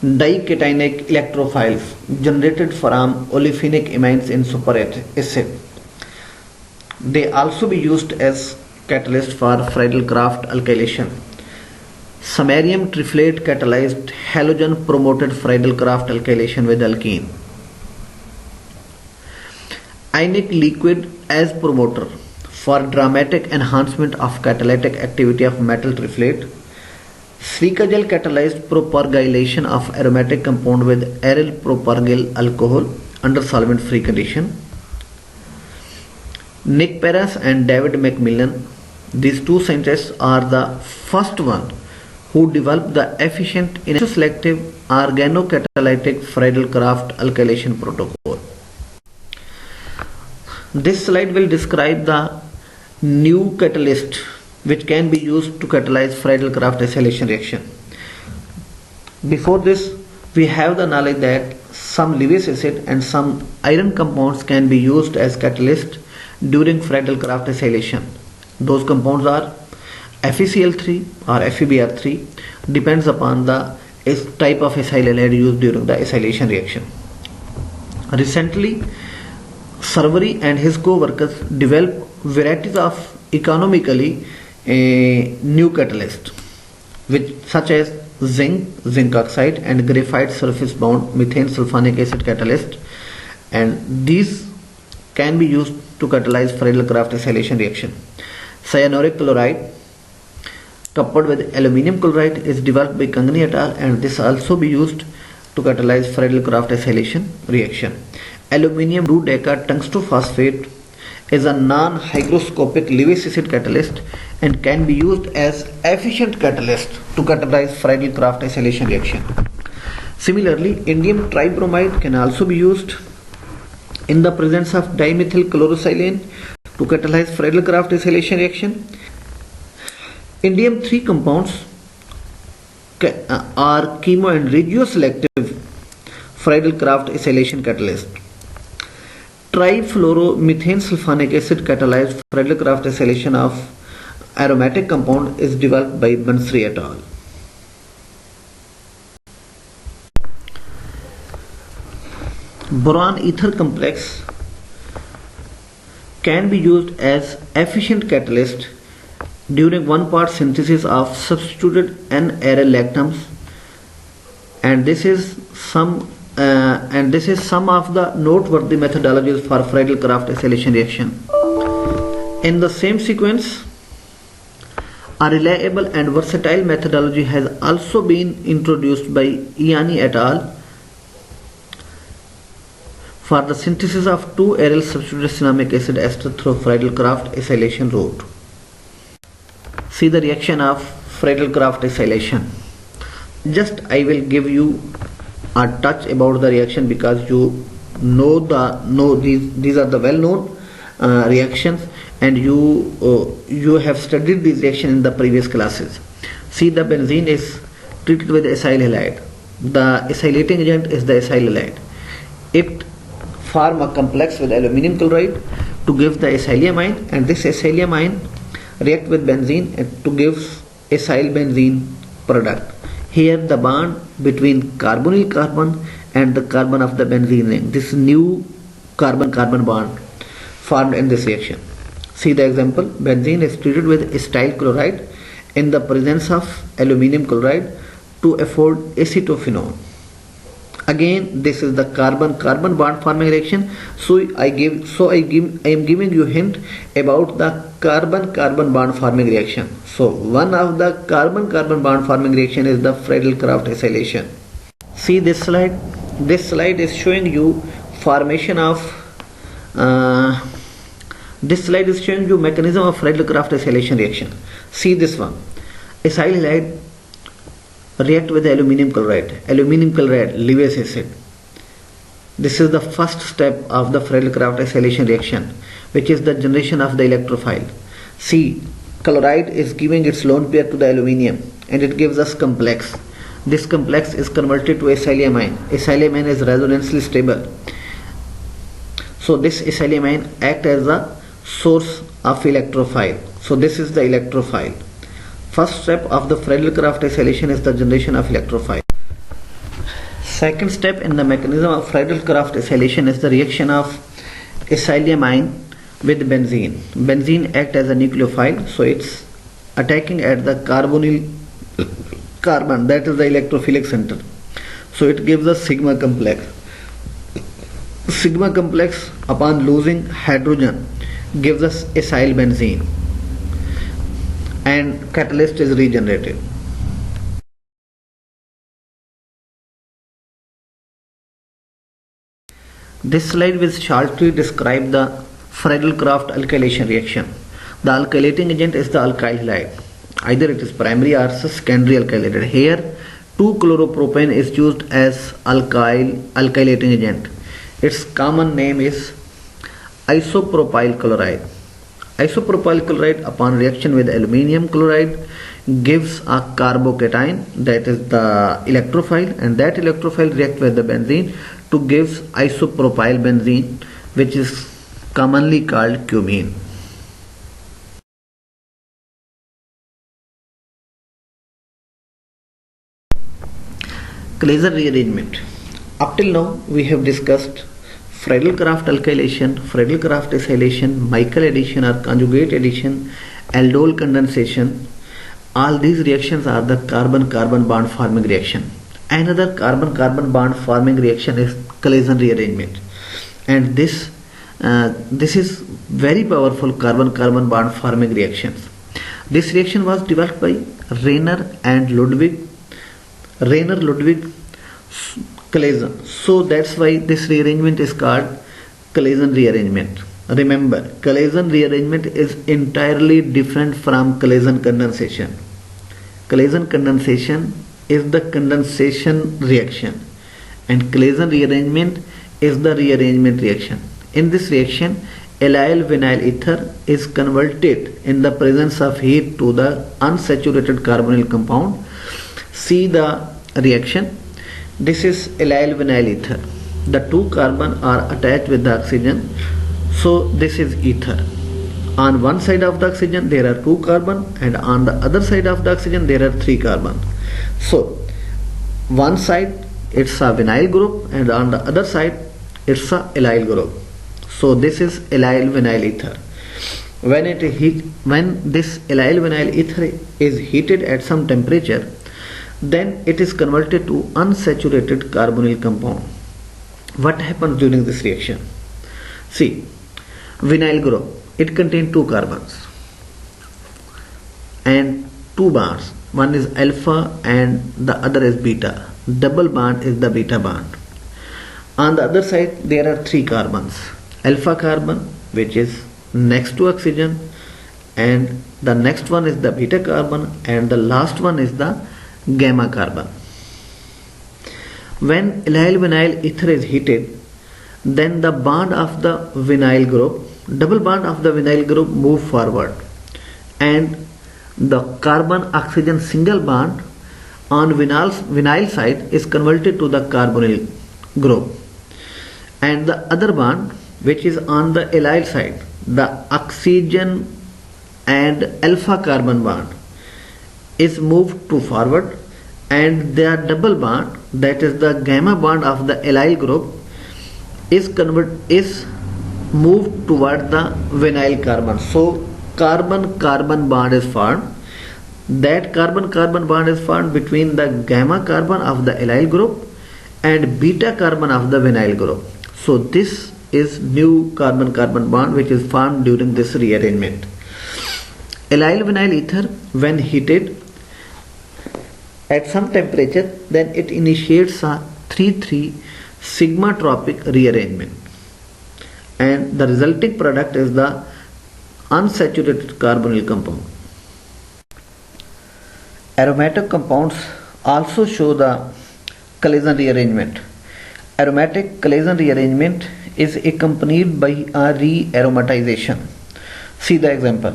Dicatinic electrophiles generated from olefinic amines in superacid. They also be used as catalyst for Friedel-Crafts alkylation. Samarium triflate catalyzed halogen promoted Friedel-Crafts alkylation with alkene. Ionic liquid as promoter for dramatic enhancement of catalytic activity of metal triflate. Silica gel catalyzed propyrgylation of aromatic compound with aryl propyryl alcohol under solvent free condition. Nick Perras and David Macmillan, these two scientists are the first one who developed the efficient selective organocatalytic Friedel-Crafts alkylation protocol. This slide will describe the new catalyst which can be used to catalyze Friedel-Crafts acylation reaction. Before this, we have the knowledge that some Lewis acid and some iron compounds can be used as catalyst during Friedel-Crafts acylation. Those compounds are FeCl3 or FeBr3, depends upon the type of acyl halide used during the acylation reaction. Recently, Sarvari and his co-workers developed varieties of economically new catalysts, such as zinc oxide, and graphite surface bound methane sulfonic acid catalyst, and these can be used to catalyze Friedel-Crafts acylation reaction. Cyanuric chloride coupled with aluminium chloride is developed by Kangni et al., and this also be used to catalyze Friedel-Crafts acylation reaction. Aluminium 2-deca tungstophosphate is a non-hygroscopic Lewis acid catalyst and can be used as efficient catalyst to catalyze Friedel-Crafts acylation reaction. Similarly, indium tribromide can also be used in the presence of dimethyl chlorosilane to catalyze Friedel-Crafts acylation reaction. Indium 3 compounds are chemo and radioselective Friedel-Crafts acylation catalyst. Trifluoromethane sulfonic acid catalyzed Friedel-Crafts acylation of aromatic compound is developed by Bansri et al. Boron ether complex can be used as efficient catalyst during 1-part synthesis of substituted N-aryl lactams, and this is some of the noteworthy methodologies for Friedel-Crafts acylation reaction. In the same sequence, a reliable and versatile methodology has also been introduced by Ianni et al. For the synthesis of 2-aryl substituted cinnamic acid ester through Friedel-Crafts acylation route. See the reaction of Friedel-Crafts acylation. Just I will give you a touch about the reaction because you know these are the well-known reactions, and you have studied these reactions in the previous classes. See, the benzene is treated with acyl halide. The acylating agent is the acyl halide. It form a complex with aluminium chloride to give the acylamine, and this acylamine react with benzene to give acyl benzene product. Here the bond between carbonyl carbon and the carbon of the benzene ring, this new carbon-carbon bond formed in this reaction. See the example, benzene is treated with acyl chloride in the presence of aluminium chloride to afford acetophenone. Again, this is the carbon-carbon bond forming reaction. So I am giving you hint about the carbon-carbon bond forming reaction. So one of the carbon-carbon bond forming reaction is the Friedel-Crafts acylation. See this slide. This slide is showing you formation of mechanism of Friedel-Crafts acylation reaction. See this one. Acyl halide react with aluminium chloride, Lewis acid. This is the first step of the Friedel-Crafts acylation reaction, which is the generation of the electrophile. See, chloride is giving its lone pair to the aluminium and it gives us complex. This complex is converted to acylamine. Acylamine is resonantly stable. So this acylamine acts as a source of electrophile. So this is the electrophile. First step of the Friedel-Crafts acylation is the generation of electrophile. Second step in the mechanism of Friedel-Crafts acylation is the reaction of acylamine with benzene. Benzene acts as a nucleophile, so it's attacking at the carbonyl carbon, that is the electrophilic center. So it gives a sigma complex. Sigma complex, upon losing hydrogen, gives us acyl benzene and catalyst is regenerated. This slide will shortly describe the Friedel-Crafts alkylation reaction. The alkylating agent is the alkyl halide. Either it is primary or secondary alkylated. Here 2-chloropropane is used as alkylating agent. Its common name is isopropyl chloride. Isopropyl chloride upon reaction with aluminium chloride gives a carbocation, that is the electrophile, and that electrophile reacts with the benzene to gives isopropyl benzene, which is commonly called cumene. Claisen rearrangement. Up till now we have discussed Friedel-Crafts alkylation, Friedel-Crafts acylation, Michael addition or conjugate addition, aldol condensation. All these reactions are the carbon-carbon bond forming reaction. Another carbon-carbon bond forming reaction is Claisen rearrangement, and this is very powerful carbon-carbon bond forming reactions. This reaction was developed by Rainer and Ludwig Claisen. So that's why this rearrangement is called Claisen rearrangement. Remember, Claisen rearrangement is entirely different from Claisen condensation. Claisen condensation is the condensation reaction and Claisen rearrangement is the rearrangement reaction. In this reaction, allyl vinyl ether is converted in the presence of heat to the unsaturated carbonyl compound. See the reaction. This is allyl vinyl ether. The two carbon are attached with the oxygen, so this is ether. On one side of the oxygen there are two carbon and on the other side of the oxygen there are three carbon. So one side it's a vinyl group and on the other side it's a allyl group. So this is allyl vinyl ether. When this allyl vinyl ether is heated at some temperature, then it is converted to unsaturated carbonyl compound. What happens during this reaction? See, vinyl group, it contains two carbons and two bonds. One is alpha and the other is beta. Double bond is the beta bond. On the other side there are three carbons. Alpha carbon, which is next to oxygen, and the next one is the beta carbon, and the last one is the gamma carbon. When allyl vinyl ether is heated, then the bond of the vinyl group, double bond of the vinyl group move forward, and the carbon oxygen single bond on vinyl side is converted to the carbonyl group, and the other bond which is on the allyl side, the oxygen and alpha carbon bond is moved to forward, and their double bond, that is the gamma bond of the allyl group, is moved toward the vinyl carbon. So carbon-carbon bond is formed. That carbon-carbon bond is formed between the gamma carbon of the allyl group and beta carbon of the vinyl group. So this is new carbon-carbon bond which is formed during this rearrangement. Allyl vinyl ether, when heated at some temperature, then it initiates a 3,3 sigma-tropic rearrangement, and the resulting product is the unsaturated carbonyl compound. Aromatic compounds also show the Claisen rearrangement. aromatic collision rearrangement is accompanied by a re-aromatization. See the example.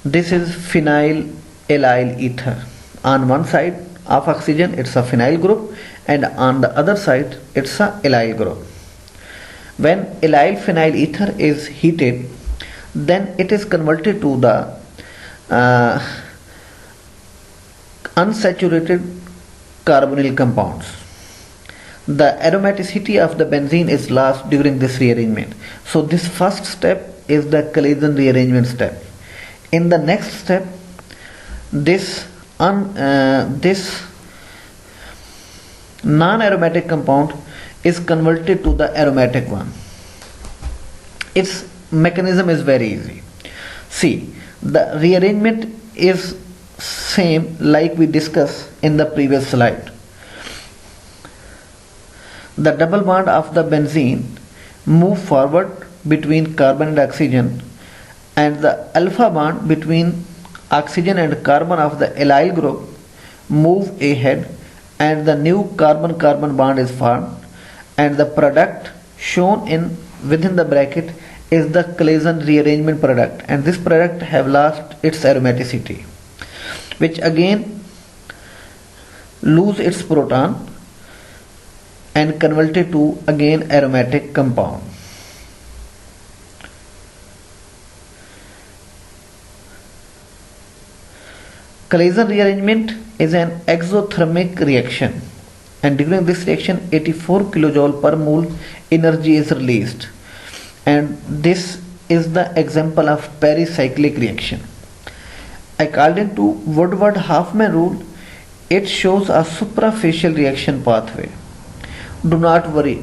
This is phenyl allyl ether. On one side of oxygen it's a phenyl group, and on the other side it's a allyl group. When allyl phenyl ether is heated, then it is converted to the unsaturated carbonyl compounds. The aromaticity of the benzene is lost during this rearrangement. So this first step is the collision rearrangement step. In the next step, this non-aromatic compound is converted to the aromatic one. Its mechanism is very easy. See, the rearrangement is same like we discussed in the previous slide. The double bond of the benzene move forward between carbon and oxygen, and the alpha bond between oxygen and carbon of the allyl group move ahead, and the new carbon-carbon bond is formed, and the product shown in within the bracket is the collision rearrangement product, and this product have lost its aromaticity, which again lose its proton and converted to again aromatic compound. Collision rearrangement is an exothermic reaction, and during this reaction 84 kilojoule per mole energy is released, and this is the example of pericyclic reaction. According to Woodward-Hoffmann rule, it shows a suprafacial reaction pathway. Do not worry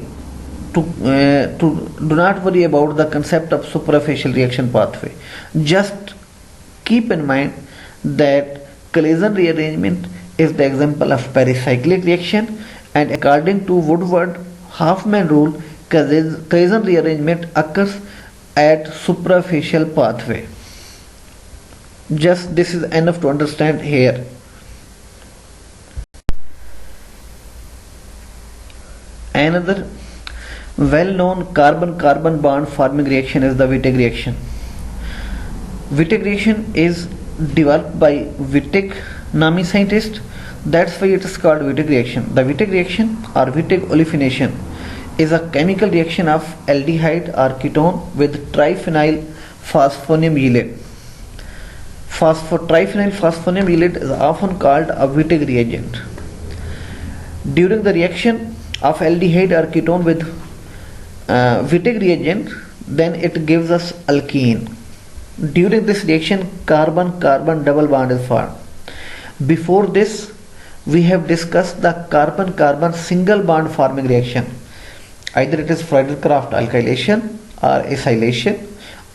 about the concept of suprafacial reaction pathway. Just keep in mind that collision rearrangement is the example of pericyclic reaction, and according to Woodward-Hoffmann rule, collision rearrangement occurs at suprafacial pathway. Just this is enough to understand here. Another well-known carbon-carbon bond forming reaction is the Wittig reaction. Wittig reaction is developed by Wittig, Nami scientist. That's why it is called Wittig reaction. The Wittig reaction or Wittig olefination is a chemical reaction of aldehyde or ketone with triphenyl phosphonium ylate. Triphenyl phosphonium ylate is often called a Wittig reagent. During the reaction of aldehyde or ketone with Wittig reagent, then it gives us alkene. During this reaction, carbon-carbon double bond is formed. Before this, we have discussed the carbon-carbon single bond forming reaction. Either it is Friedel-Crafts alkylation or acylation,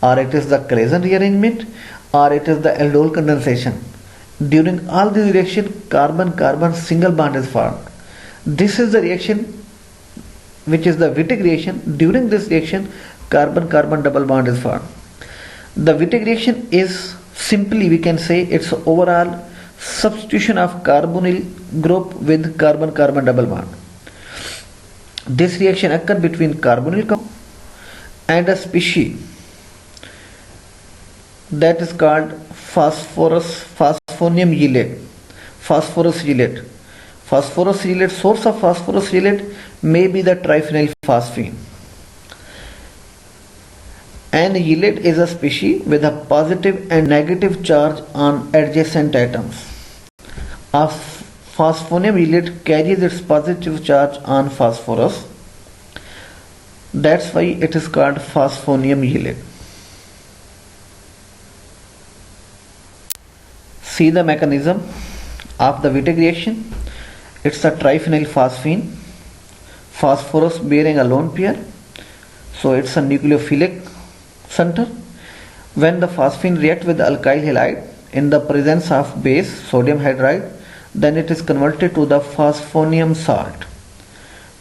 or it is the collision rearrangement, or it is the aldol condensation. During all these reactions, carbon-carbon single bond is formed. This is the reaction which is the Wittig reaction. During this reaction, carbon-carbon double bond is formed. The Wittig reaction is simply, we can say, it's overall substitution of carbonyl group with carbon-carbon double bond. This reaction occurs between carbonyl compound and a species that is called phosphonium ylate. Phosphorus ylate. Phosphorus ylate, source of phosphorus ylate may be the triphenyl phosphine. An ylate is a species with a positive and negative charge on adjacent atoms. A phosphonium ylate carries its positive charge on phosphorus. That's why it is called phosphonium ylate. See the mechanism of the Wittig reaction. It's a triphenyl phosphine, phosphorus bearing a lone pair, so it's a nucleophilic center. When the phosphine reacts with the alkyl halide in the presence of base sodium hydride, then it is converted to the phosphonium salt.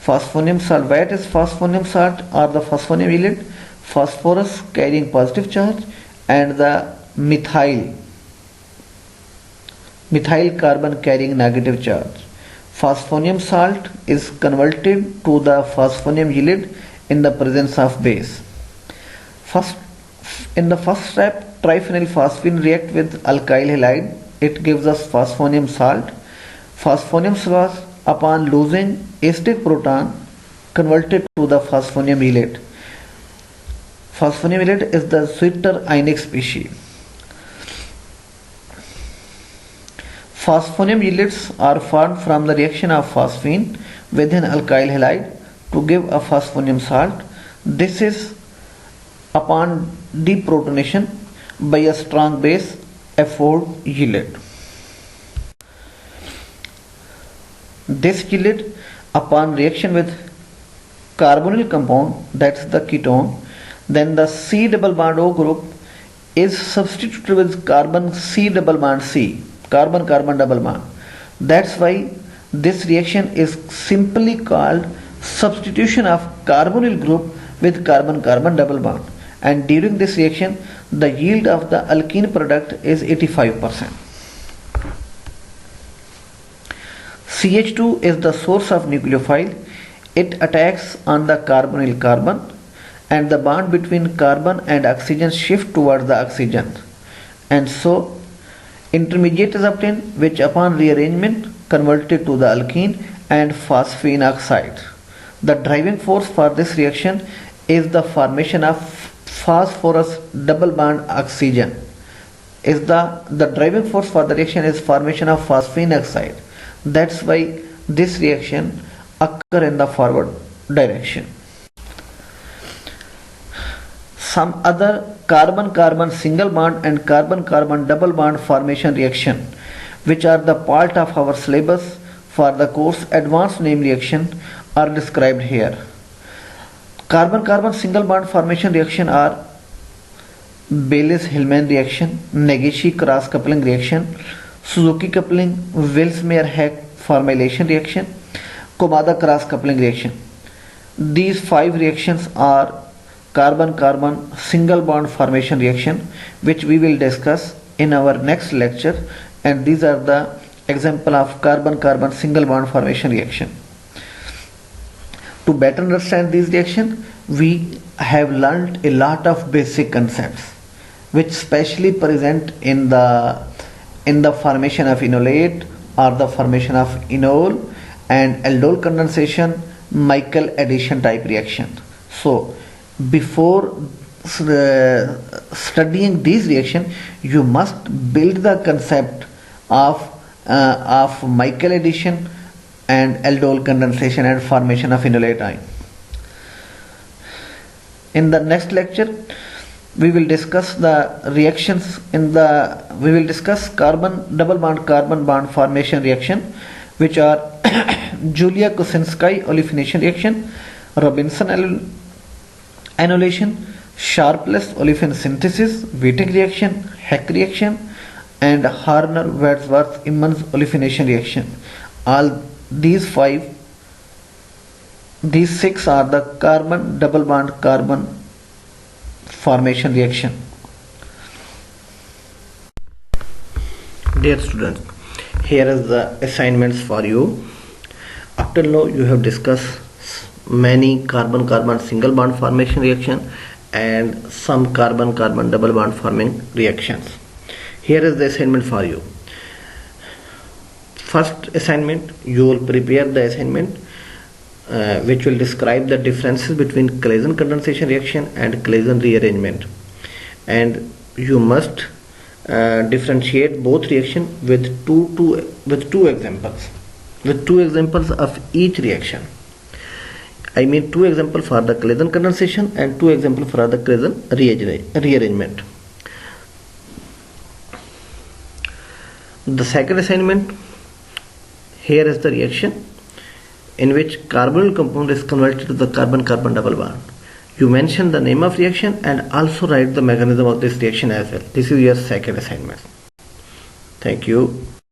Phosphonium salt, what is phosphonium salt or the phosphonium ylate? Phosphorus carrying positive charge and the methyl carbon carrying negative charge. Phosphonium salt is converted to the phosphonium yelide in the presence of base. First, in the first step, triphenylphosphine react with alkyl halide. It gives us phosphonium salt. Phosphonium salt, upon losing acidic proton, converted to the phosphonium yelide. Phosphonium yelide is the sweeter ionic species. Phosphonium yelides are formed from the reaction of phosphine with an alkyl halide to give a phosphonium salt. This is upon deprotonation by a strong base F4 yelide. This yelide, upon reaction with carbonyl compound, that's the ketone, then the C double bond O group is substituted with carbon C double bond C, carbon carbon double bond. That's why this reaction is simply called substitution of carbonyl group with carbon carbon double bond, and during this reaction the yield of the alkene product is 85%. CH2 is the source of nucleophile. It attacks on the carbonyl carbon and the bond between carbon and oxygen shift towards the oxygen, and so intermediate is obtained, which upon rearrangement converted to the alkene and phosphine oxide. The driving force for this reaction is the formation of phosphorus double bond oxygen. The driving force for the reaction is formation of phosphine oxide. That's why this reaction occur in the forward direction. Some other carbon-carbon single bond and carbon-carbon double bond formation reaction, which are the part of our syllabus for the course Advanced Name Reaction, are described here. Carbon-carbon single bond formation reaction are Baylis-Hillman reaction, Negishi cross-coupling reaction, Suzuki coupling, Wills-Meyer-Heck formylation reaction, Komada cross-coupling reaction. These 5 reactions are carbon-carbon single bond formation reaction, which we will discuss in our next lecture, and these are the example of carbon-carbon single bond formation reaction. To better understand these reactions, we have learnt a lot of basic concepts which specially present in the formation of enolate or the formation of enol and aldol condensation, Michael addition type reaction. So before studying these reactions, you must build the concept of Michael addition and aldol condensation and formation of enolate ion. In the next lecture, we will discuss the reactions we will discuss carbon bond formation reaction, which are Julia-Kosinski olefination reaction, Robinson annulation, Sharpless olefin synthesis, Wittig reaction, Heck reaction, and Horner-Wadsworth-Emmons olefination reaction. All these 6 are the carbon double bond carbon formation reaction. Dear students, here is the assignments for you. Up till now you have discussed many carbon-carbon single bond formation reaction and some carbon-carbon double bond forming reactions. Here is the assignment for you. First assignment, you will prepare the assignment which will describe the differences between Claisen condensation reaction and Claisen rearrangement, and you must differentiate both reaction with two examples of each reaction. I mean 2 examples for the Claisen condensation and 2 examples for the Claisen rearrangement. The second assignment, here is the reaction in which carbonyl compound is converted to the carbon-carbon double bond. You mention the name of reaction and also write the mechanism of this reaction as well. This is your second assignment. Thank you.